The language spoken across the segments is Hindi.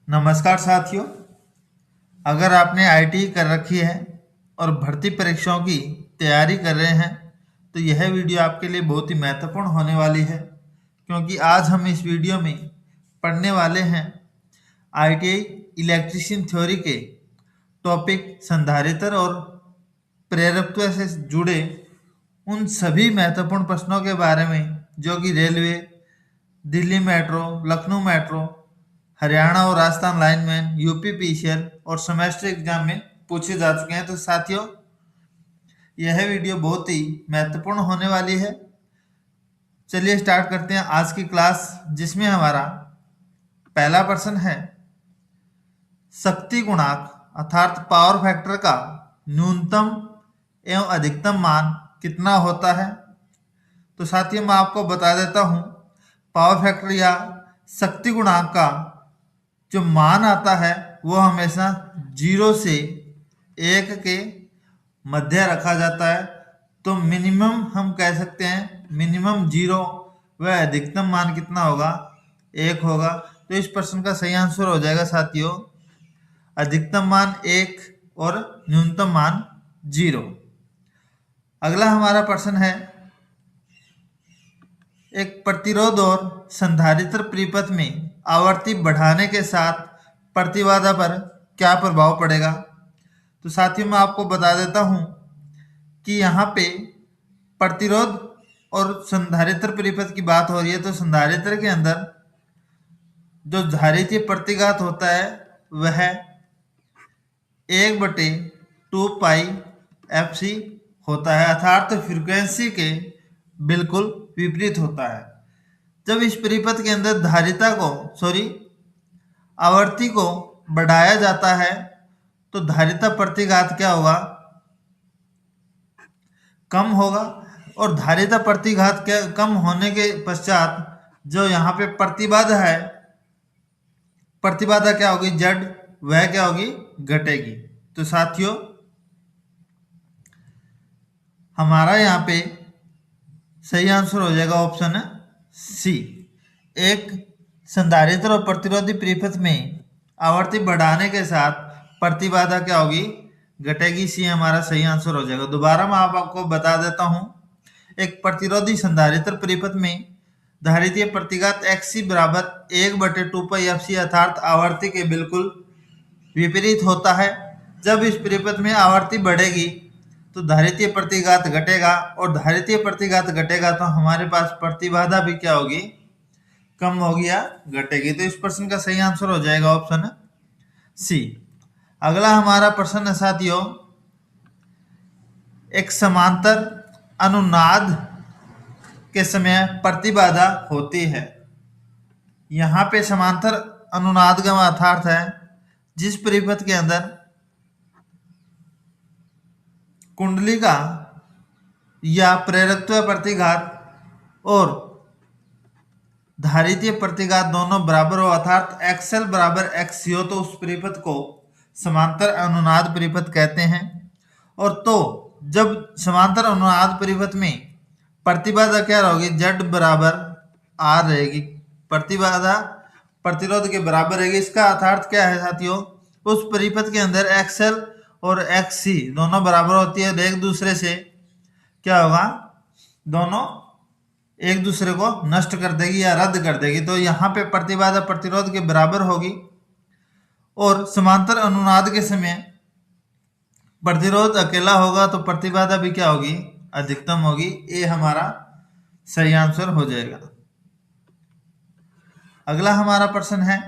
नमस्कार साथियों। अगर आपने आईटी कर रखी है और भर्ती परीक्षाओं की तैयारी कर रहे हैं तो यह वीडियो आपके लिए बहुत ही महत्वपूर्ण होने वाली है, क्योंकि आज हम इस वीडियो में पढ़ने वाले हैं आईटीआई इलेक्ट्रीशियन थ्योरी के टॉपिक संधारित्र और प्रेरकत्व से जुड़े उन सभी महत्वपूर्ण प्रश्नों के बारे में जो कि railway, Delhi metro, Lucknow metro, Haryana और राजस्थान लाइनमैन, यूपी पीसीएल और सेमेस्टर एग्जाम में पूछे जा चुके हैं। तो साथियों, यह वीडियो बहुत ही महत्वपूर्ण होने वाली है। चलिए स्टार्ट करते हैं आज की क्लास, जिसमें हमारा पहला प्रश्न है शक्ति गुणांक अर्थात पावर फैक्टर का न्यूनतम एवं अधिकतम मान कितना होता है। तो साथियों, मैं आपको बता देता हूं, पावर फैक्टर या शक्ति गुणांक का जो मान आता है वो हमेशा 0 से 1 के मध्य रखा जाता है। तो मिनिमम हम कह सकते हैं मिनिमम 0 व अधिकतम मान कितना होगा, 1 होगा। तो इस प्रश्न का सही आंसर हो जाएगा साथियों अधिकतम मान 1 और न्यूनतम मान 0। अगला हमारा प्रश्न है एक प्रतिरोध और संधारित्र परिपथ में आवर्ती बढ़ाने के साथ प्रतिबाधा पर क्या प्रभाव पड़ेगा। तो साथियों, मैं आपको बता देता हूं कि यहाँ पे प्रतिरोध और संधारित्र परिपथ की बात हो रही है। तो संधारित्र के अंदर जो धारितीय प्रतिघात होता है वह 1/2 पाई FC होता है, अर्थात फ्रीक्वेंसी के बिल्कुल विपरीत होता है। जब इस परिपथ के अंदर आवर्ती को बढ़ाया जाता है तो धारिता प्रतिघात क्या होगा, कम होगा। और धारिता प्रतिघात के कम होने के पश्चात जो यहाँ पे प्रतिबाधा है, प्रतिबाधा क्या होगी, Z, वह क्या होगी, घटेगी। तो साथियों, हमारा यहाँ पे सही आंसर हो जाएगा ऑप्शन सी। एक संधारित्र और प्रतिरोधी परिपथ में आवर्ती बढ़ाने के साथ प्रतिबाधा क्या होगी, घटेगी। सी हमारा सही आंसर हो जाएगा। दोबारा मैं आपको बता देता हूं, एक प्रतिरोधी संधारित्र परिपथ में धारितीय प्रतिघात XC बराबर 1/2 पाई FC अर्थात आवर्ती के बिल्कुल विपरीत होता है। जब इस परिपथ में आवर्ती बढ़ेगी तो धारितीय प्रतिघात घटेगा, और धारितीय प्रतिघात घटेगा तो हमारे पास प्रतिबाधा भी क्या होगी, कम होगी या घटेगी। तो इस प्रश्न का सही आंसर हो जाएगा ऑप्शन सी। अगला हमारा प्रश्न है साथियों, एक समांतर अनुनाद के समय प्रतिबाधा होती है। यहाँ पे समांतर अनुनाद का अर्थात है जिस परिपथ के अंदर कुंडलिका या प्रेरकत्व प्रतिघात और धारितीय प्रतिघात दोनों बराबर हो, अर्थात XL बराबर XC हो, तो उस परिपथ को समांतर अनुनाद परिपथ कहते हैं। और तो जब समांतर अनुनाद परिपथ में प्रतिबाधा क्या होगी, Z बराबर R रहेगी, प्रतिबाधा प्रतिरोध के बराबर रहेगी। इसका अर्थात क्या है साथियों, उस परिपथ के अंदर XL और XC दोनों बराबर होती है, एक दूसरे से क्या होगा, दोनों एक दूसरे को नष्ट कर देगी या रद्द कर देगी। तो यहाँ पे प्रतिबाधा प्रतिरोध के बराबर होगी। और समांतर अनुनाद के समय प्रतिरोध अकेला होगा तो प्रतिबाधा भी क्या होगी, अधिकतम होगी। ये हमारा सही आंसर हो जाएगा। अगला हमारा प्रश्न है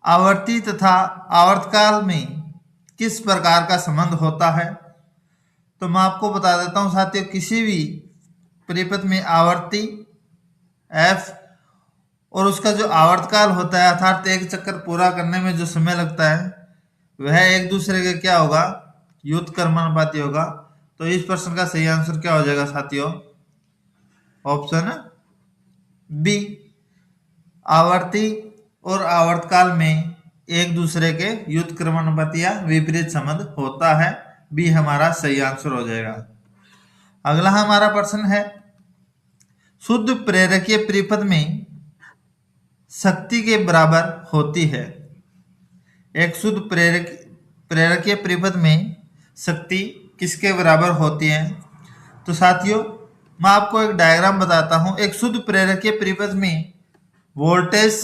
आवर्ती तथा आवर्तकाल में किस प्रकार का संबंध होता है। तो मैं आपको बता देता हूं साथियों, किसी भी परिपथ में आवर्ती F और उसका जो आवर्तकाल होता है, अर्थात एक चक्कर पूरा करने में जो समय लगता है, वह एक दूसरे के क्या होगा, व्युत्क्रमानुपाती होगा। तो इस प्रश्न का सही आंसर क्या हो जाएगा साथियों, ऑप्शन बी। आवर्ती और आवर्तकाल में एक दूसरे के व्युत्क्रमानुपाती या विपरीत संबंध होता है। बी हमारा सही आंसर हो जाएगा। अगला हमारा प्रश्न है शुद्ध प्रेरकीय परिपथ में शक्ति के बराबर होती है। एक शुद्ध प्रेरकीय परिपथ में शक्ति किसके बराबर होती है? तो साथियों, मैं आपको एक डायग्राम बताता हूं। एक शुद्ध प्रेरकीय परिपथ में वोल्टेज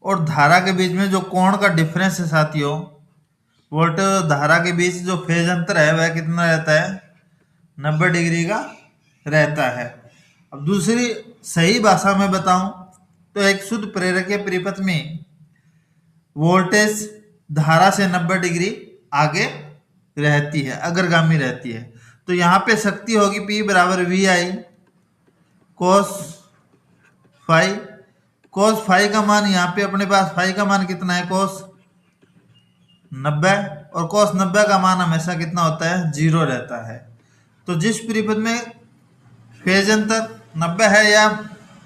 और धारा के बीच में जो कोण का डिफरेंस है साथियों, वोल्टेज और धारा के बीच जो फेज अंतर है वह कितना रहता है? 90 डिग्री का रहता है। अब दूसरी सही भाषा में बताऊं तो एक शुद्ध प्रेरकीय परिपथ में वोल्टेज धारा से 90 डिग्री आगे रहती है, अग्रगामी रहती है। तो यहाँ पे शक्ति होगी P बराबर V I cos phi. Cos phi का मान यहाँ पे अपने पास फाई का मान कितना है? कोस 90। और कोस 90 का मान हमेशा कितना होता है? 0 रहता है। तो जिस परिपथ में फेज अंतर 90 है या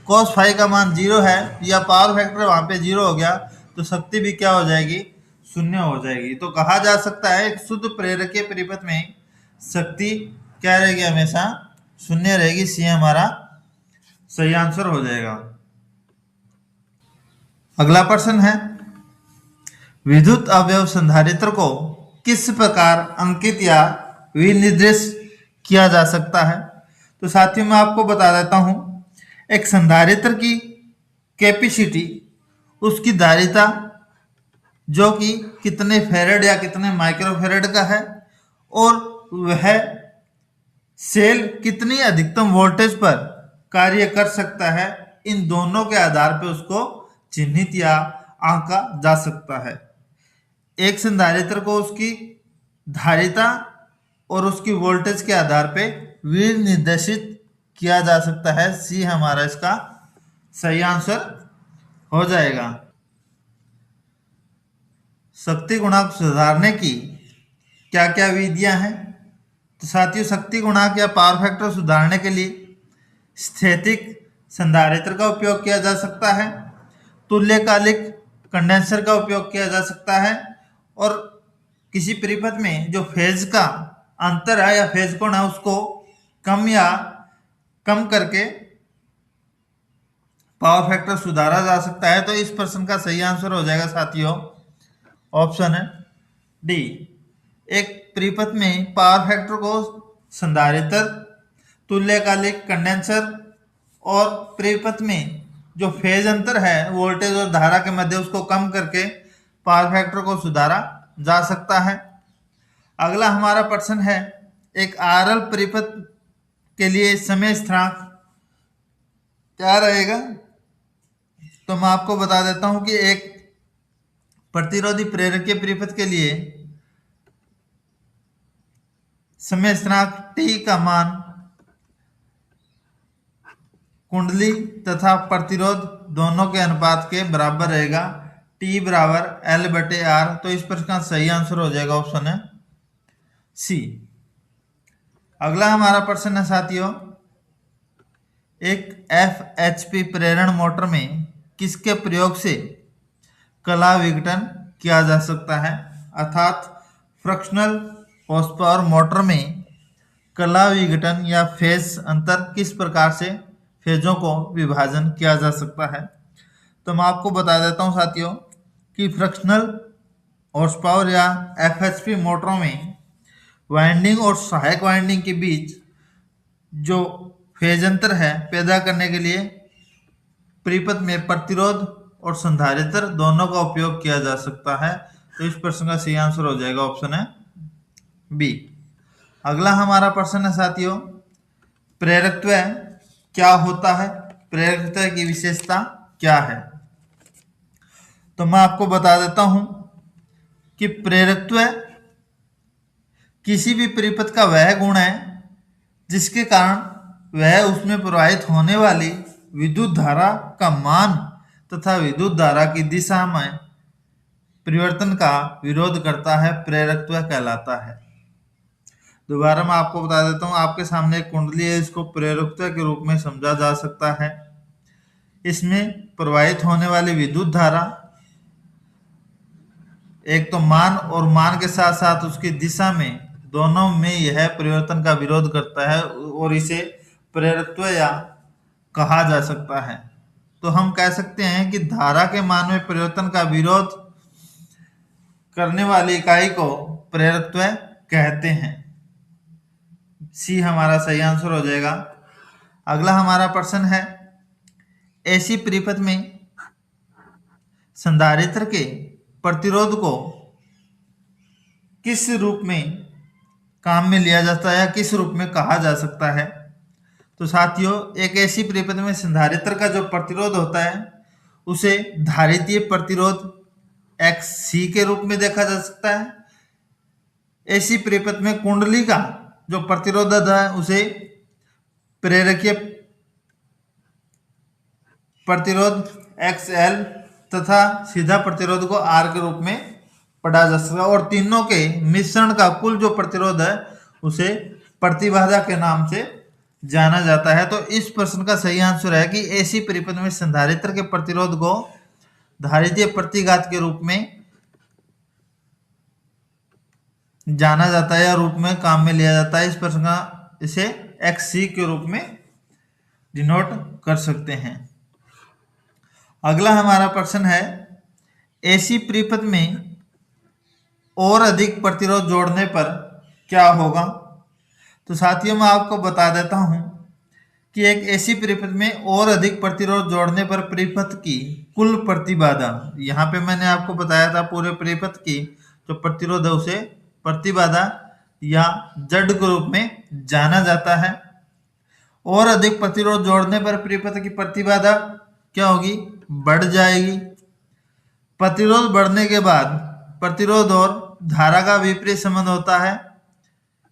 कोस फाई का मान 0 है या पावर फैक्टर वहां पे 0 हो गया तो शक्ति भी क्या हो जाएगी? शून्य हो जाएगी। तो कहा जा सकता है एक शुद्ध प्रेरकीय परिपथ में शक्ति क्या रहेगी? हमेशा शून्य रहेगी। सी हमारा सही आंसर हो जाएगा। अगला प्रश्न है, विद्युत अवयव संधारित्र को किस प्रकार अंकित या विनिर्देश किया जा सकता है? तो साथियों, मैं आपको बता देता हूं। एक संधारित्र की कैपेसिटी, उसकी धारिता जो कि कितने फेरेड या कितने माइक्रोफेरेड का है, और वह सेल कितनी अधिकतम वोल्टेज पर कार्य कर सकता है, इन दोनों के आधार पर उसको चिन्हित या आंका जा सकता है। एक संधारित्र को उसकी धारिता और उसकी वोल्टेज के आधार पर विनिर्देशित किया जा सकता है। सी हमारा इसका सही आंसर हो जाएगा। शक्ति गुणांक सुधारने की क्या क्या विधियां हैं? तो साथियों, शक्ति गुणांक या पावर फैक्टर सुधारने के लिए स्थैतिक संधारित्र का उपयोग किया जा सकता है, तुल्यकालिक कंडेंसर का उपयोग किया जा सकता है, और किसी परिपथ में जो फेज का अंतर है या फेज कोण है उसको कम करके पावर फैक्टर सुधारा जा सकता है। तो इस प्रश्न का सही आंसर हो जाएगा साथियों ऑप्शन है डी। एक परिपथ में पावर फैक्टर को संधारित्र, तुल्यकालिक कंडेंसर और परिपथ में जो फेज अंतर है वोल्टेज और धारा के मध्य उसको कम करके पावर फैक्टर को सुधारा जा सकता है। अगला हमारा प्रश्न है, एक आरएल परिपथ के लिए समय स्थिरांक क्या रहेगा? तो मैं आपको बता देता हूं कि एक प्रतिरोधी प्रेरकीय परिपथ के लिए समय स्थिरांक टी का मान कुंडली तथा प्रतिरोध दोनों के अनुपात के बराबर रहेगा। टी बराबर एल बटे आर। तो इस प्रश्न का सही आंसर हो जाएगा ऑप्शन है सी। अगला हमारा प्रश्न है साथियों, एक FHP प्रेरण मोटर में किसके प्रयोग से कला विघटन किया जा सकता है? अर्थात फ्रिक्शनल हॉर्स पावर मोटर में कला विघटन या फेज अंतर किस प्रकार से फेजों को विभाजन किया जा सकता है? तो मैं आपको बता देता हूं साथियों कि फ्रिक्शनल हॉर्स पावर या FHP मोटरों में वाइंडिंग और सहायक वाइंडिंग के बीच जो फेज अंतर है पैदा करने के लिए परिपथ में प्रतिरोध और संधारित्र दोनों का उपयोग किया जा सकता है। तो इस प्रश्न का सही आंसर हो जाएगा ऑप्शन है बी। अगला हमारा प्रश्न है साथियों, प्रेरकत्व क्या होता है? प्रेरकत्व की विशेषता क्या है? तो मैं आपको बता देता हूं कि प्रेरकत्व किसी भी परिपथ का वह गुण है जिसके कारण वह उसमें प्रवाहित होने वाली विद्युत धारा का मान तथा विद्युत धारा की दिशा में परिवर्तन का विरोध करता है, प्रेरकत्व कहलाता है। दोबारा मैं आपको बता देता हूं, आपके सामने एक कुंडली है, इसको प्रेरकत्व के रूप में समझा जा सकता है। इसमें प्रवाहित होने वाली विद्युत धारा एक तो मान और मान के साथ साथ उसकी दिशा में दोनों में यह परिवर्तन का विरोध करता है और इसे प्रेरकत्व या कहा जा सकता है। तो हम कह सकते हैं कि धारा के मान में परिवर्तन का विरोध करने वाली इकाई को प्रेरकत्व कहते हैं। सी हमारा सही आंसर हो जाएगा। अगला हमारा प्रश्न है, ऐसी परिपथ में संधारित्र के प्रतिरोध को किस रूप में काम में लिया जाता है या किस रूप में कहा जा सकता है? तो साथियों, एक ऐसी परिपथ में संधारित्र का जो प्रतिरोध होता है उसे धारितीय प्रतिरोध XC के रूप में देखा जा सकता है। ऐसी परिपथ में कुंडली का जो प्रतिरोध है उसे प्रेरकीय प्रतिरोध XL तथा सीधा प्रतिरोध को R के रूप में पढ़ा जा सकता है, और तीनों के मिश्रण का कुल जो प्रतिरोध है उसे प्रतिबाधा के नाम से जाना जाता है। तो इस प्रश्न का सही आंसर है कि ऐसी परिपथ में संधारित्र के प्रतिरोध को धारितीय प्रतिघात के रूप में जाना जाता है या रूप में काम में लिया जाता है। इस प्रश्न का इसे XC के रूप में डिनोट कर सकते हैं। अगला हमारा प्रश्न है, ऐसी परिपथ में और अधिक प्रतिरोध जोड़ने पर क्या होगा? तो साथियों, मैं आपको बता देता हूं कि एक ऐसी परिपथ में और अधिक प्रतिरोध जोड़ने पर परिपथ की कुल प्रतिबाधा, यहाँ पे मैंने आपको बताया था पूरे परिपथ की जो प्रतिरोध है उसे प्रतिबाधा या जड़ के रूप में जाना जाता है। और अधिक प्रतिरोध जोड़ने पर परिपथ की प्रतिबाधा क्या होगी? बढ़ जाएगी। प्रतिरोध बढ़ने के बाद प्रतिरोध और धारा का विपरीत संबंध होता है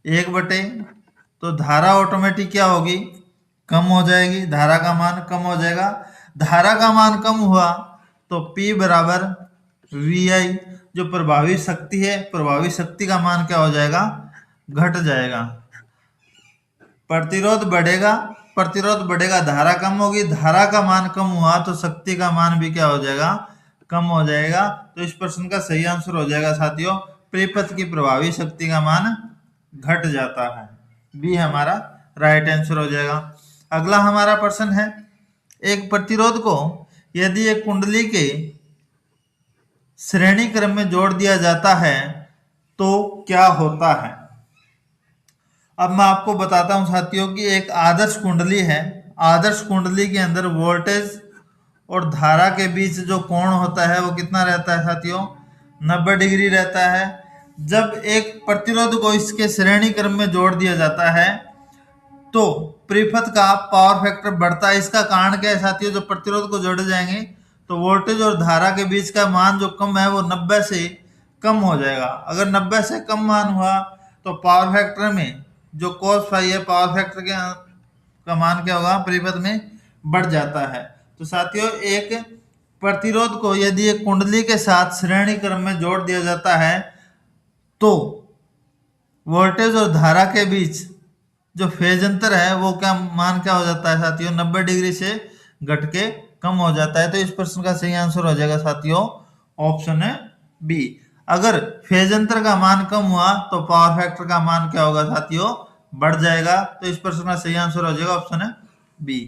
1/, तो धारा ऑटोमेटिक क्या होगी? कम हो जाएगी, धारा का मान कम हो जाएगा। धारा का मान कम हुआ तो P बराबर VI, जो प्रभावी शक्ति है, प्रभावी शक्ति का मान क्या हो जाएगा? घट जाएगा। प्रतिरोध बढ़ेगा, धारा कम होगी, धारा का मान कम हुआ तो शक्ति का मान भी क्या हो जाएगा? कम हो जाएगा। तो इस प्रश्न का सही आंसर हो जाएगा साथियों, परिपथ की प्रभावी शक्ति का मान घट जाता है। बी हमारा राइट आंसर हो जाएगा। अगला हमारा प्रश्न है, एक प्रतिरोध को यदि एक कुंडली के श्रेणी क्रम में जोड़ दिया जाता है तो क्या होता है? अब मैं आपको बताता हूं साथियों कि एक आदर्श कुंडली है। आदर्श कुंडली के अंदर वोल्टेज और धारा के बीच जो कोण होता है वो कितना रहता है साथियों? 90 डिग्री रहता है। जब एक प्रतिरोध को इसके श्रेणी क्रम में जोड़ दिया जाता है तो परिपथ का पावर फैक्टर बढ़ता है। इसका कारण क्या है साथियों? जो प्रतिरोध को जोड़े जाएंगे तो वोल्टेज और धारा के बीच का मान जो कम है वो 90 से कम हो जाएगा। अगर 90 से कम मान हुआ तो पावर फैक्टर में जो cos फाई है, पावर फैक्टर का मान क्या होगा? परिपथ में बढ़ जाता है। तो साथियों, एक प्रतिरोध को यदि एक कुंडली के साथ श्रेणी क्रम में जोड़ दिया जाता है तो वोल्टेज और धारा के बीच जो फेज अंतर है वो मान क्या हो जाता है साथियों? 90 डिग्री से घट के कम हो जाता है। तो इस प्रश्न का सही आंसर हो जाएगा साथियों ऑप्शन है बी। अगर फेज अंतर का मान कम हुआ तो पावर फैक्टर का मान क्या होगा साथियों? बढ़ जाएगा। तो इस प्रश्न का सही आंसर हो जाएगा ऑप्शन है बी।